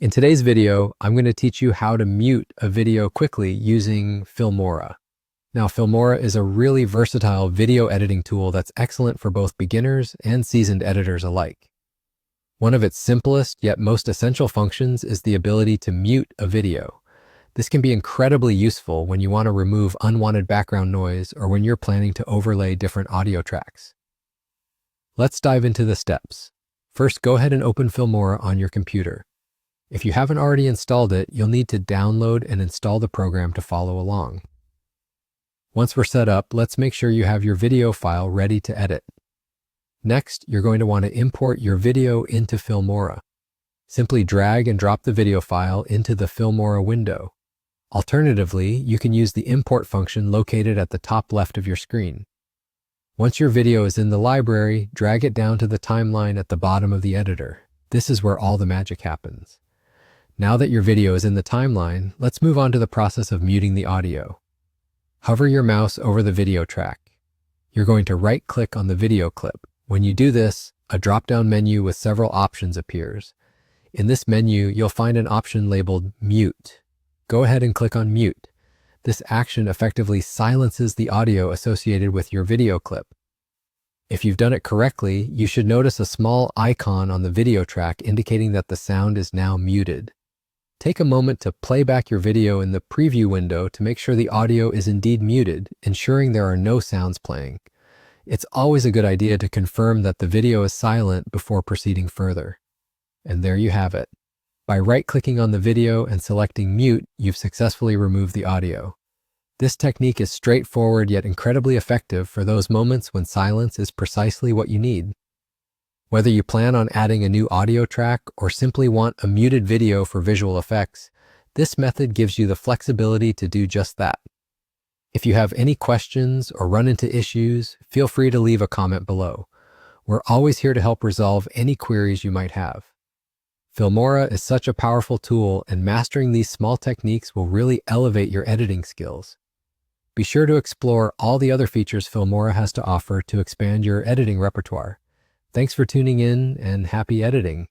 In today's video, I'm going to teach you how to mute a video quickly using Filmora. Now, Filmora is a really versatile video editing tool that's excellent for both beginners and seasoned editors alike. One of its simplest yet most essential functions is the ability to mute a video. This can be incredibly useful when you want to remove unwanted background noise or when you're planning to overlay different audio tracks. Let's dive into the steps. First, go ahead and open Filmora on your computer. If you haven't already installed it, you'll need to download and install the program to follow along. Once we're set up, let's make sure you have your video file ready to edit. Next, you're going to want to import your video into Filmora. Simply drag and drop the video file into the Filmora window. Alternatively, you can use the import function located at the top left of your screen. Once your video is in the library, drag it down to the timeline at the bottom of the editor. This is where all the magic happens. Now that your video is in the timeline, let's move on to the process of muting the audio. Hover your mouse over the video track. You're going to right-click on the video clip. When you do this, a drop-down menu with several options appears. In this menu, you'll find an option labeled Mute. Go ahead and click on Mute. This action effectively silences the audio associated with your video clip. If you've done it correctly, you should notice a small icon on the video track indicating that the sound is now muted. Take a moment to play back your video in the preview window to make sure the audio is indeed muted, ensuring there are no sounds playing. It's always a good idea to confirm that the video is silent before proceeding further. And there you have it. By right-clicking on the video and selecting Mute, you've successfully removed the audio. This technique is straightforward yet incredibly effective for those moments when silence is precisely what you need. Whether you plan on adding a new audio track or simply want a muted video for visual effects, this method gives you the flexibility to do just that. If you have any questions or run into issues, feel free to leave a comment below. We're always here to help resolve any queries you might have. Filmora is such a powerful tool, and mastering these small techniques will really elevate your editing skills. Be sure to explore all the other features Filmora has to offer to expand your editing repertoire. Thanks for tuning in, and happy editing.